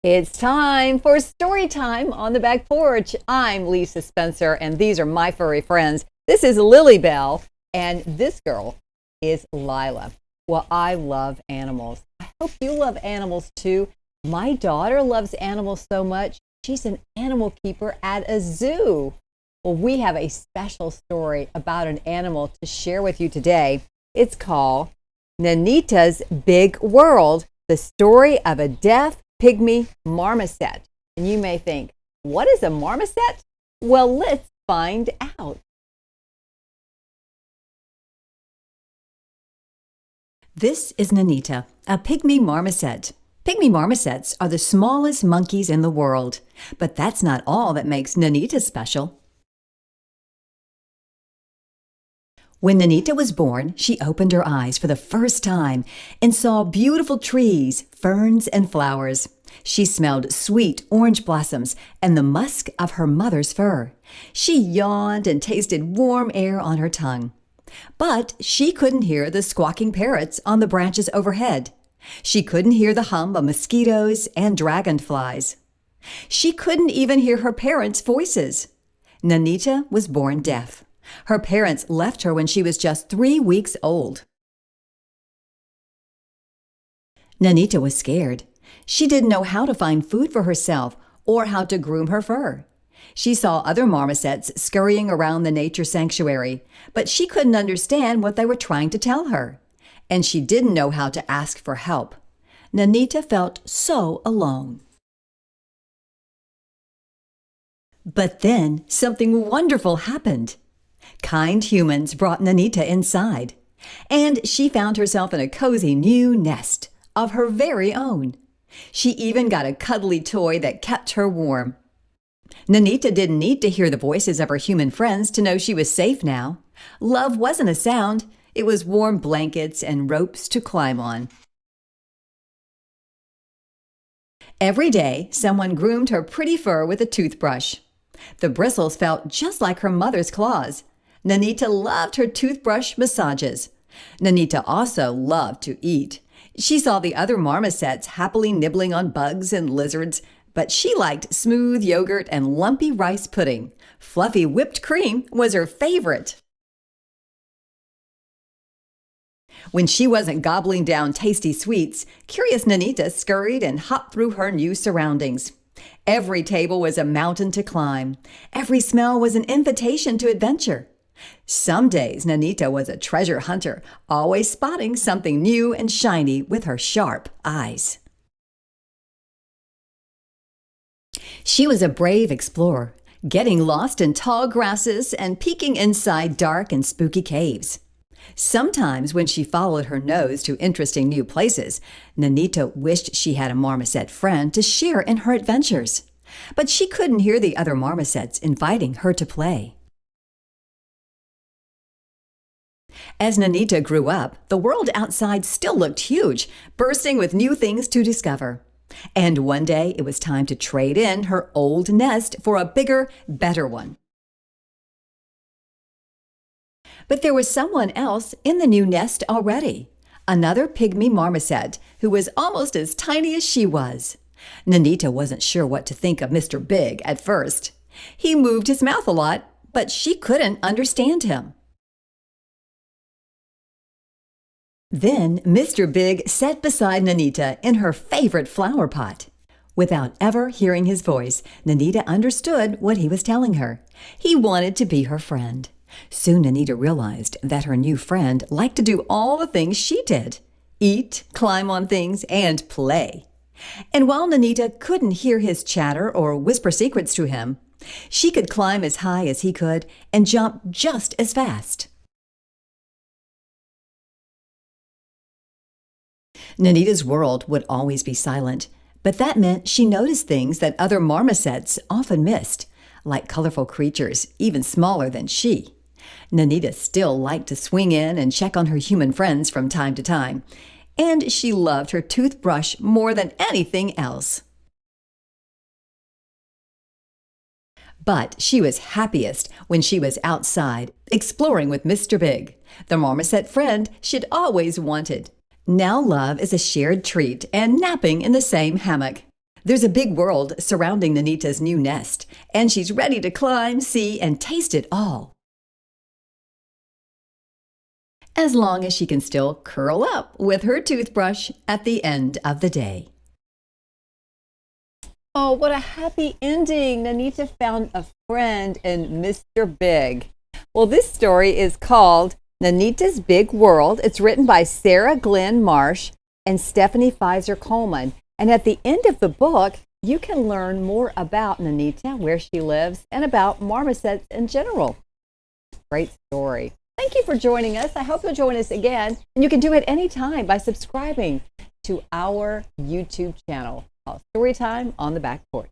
It's time for story time on the back porch. I'm Lisa Spencer, and these are my furry friends. This is Lily Bell, and this girl is Lila. Well, I love animals. I hope you love animals too. My daughter loves animals so much. She's an animal keeper at a zoo. Well, we have a special story about an animal to share with you today. It's called Nanita's Big World, the story of a deaf pygmy marmoset. And you may think, what is a marmoset? Well, let's find out. This is Nanita, a pygmy marmoset. Pygmy marmosets are the smallest monkeys in the world, but that's not all that makes Nanita special. When Nanita was born, she opened her eyes for the first time and saw beautiful trees, ferns, and flowers. She smelled sweet orange blossoms and the musk of her mother's fur. She yawned and tasted warm air on her tongue. But she couldn't hear the squawking parrots on the branches overhead. She couldn't hear the hum of mosquitoes and dragonflies. She couldn't even hear her parents' voices. Nanita was born deaf. Her parents left her when she was just 3 weeks old. Nanita was scared. She didn't know how to find food for herself or how to groom her fur. She saw other marmosets scurrying around the nature sanctuary, but she couldn't understand what they were trying to tell her. And she didn't know how to ask for help. Nanita felt so alone. But then something wonderful happened. Kind humans brought Nanita inside, and she found herself in a cozy new nest of her very own. She even got a cuddly toy that kept her warm. Nanita didn't need to hear the voices of her human friends to know she was safe now. Love wasn't a sound. It was warm blankets and ropes to climb on. Every day, someone groomed her pretty fur with a toothbrush. The bristles felt just like her mother's claws. Nanita loved her toothbrush massages. Nanita also loved to eat. She saw the other marmosets happily nibbling on bugs and lizards, but she liked smooth yogurt and lumpy rice pudding. Fluffy whipped cream was her favorite. When she wasn't gobbling down tasty sweets, curious Nanita scurried and hopped through her new surroundings. Every table was a mountain to climb. Every smell was an invitation to adventure. Some days, Nanita was a treasure hunter, always spotting something new and shiny with her sharp eyes. She was a brave explorer, getting lost in tall grasses and peeking inside dark and spooky caves. Sometimes when she followed her nose to interesting new places, Nanita wished she had a marmoset friend to share in her adventures. But she couldn't hear the other marmosets inviting her to play. As Nanita grew up, the world outside still looked huge, bursting with new things to discover. And one day it was time to trade in her old nest for a bigger, better one. But there was someone else in the new nest already, another pygmy marmoset who was almost as tiny as she was. Nanita wasn't sure what to think of Mr. Big at first. He moved his mouth a lot, but she couldn't understand him. Then Mr. Big sat beside Nanita in her favorite flower pot. Without ever hearing his voice, Nanita understood what he was telling her. He wanted to be her friend. Soon Nanita realized that her new friend liked to do all the things she did: eat, climb on things, and play. And while Nanita couldn't hear his chatter or whisper secrets to him, she could climb as high as he could and jump just as fast. Nanita's world would always be silent, but that meant she noticed things that other marmosets often missed, like colorful creatures even smaller than she. Nanita still liked to swing in and check on her human friends from time to time, and she loved her toothbrush more than anything else. But she was happiest when she was outside, exploring with Mr. Big, the marmoset friend she'd always wanted. Now love is a shared treat and napping in the same hammock. There's a big world surrounding Nanita's new nest, and she's ready to climb, see, and taste it all. As long as she can still curl up with her toothbrush at the end of the day. Oh, what a happy ending. Nanita found a friend in Mr. Big. Well, this story is called Nanita's Big World. It's written by Sarah Glenn Marsh and Stephanie Pfizer Coleman. And at the end of the book, you can learn more about Nanita, where she lives, and about marmosets in general. Great story. Thank you for joining us. I hope you'll join us again. And you can do it anytime by subscribing to our YouTube channel called Storytime on the Back Porch.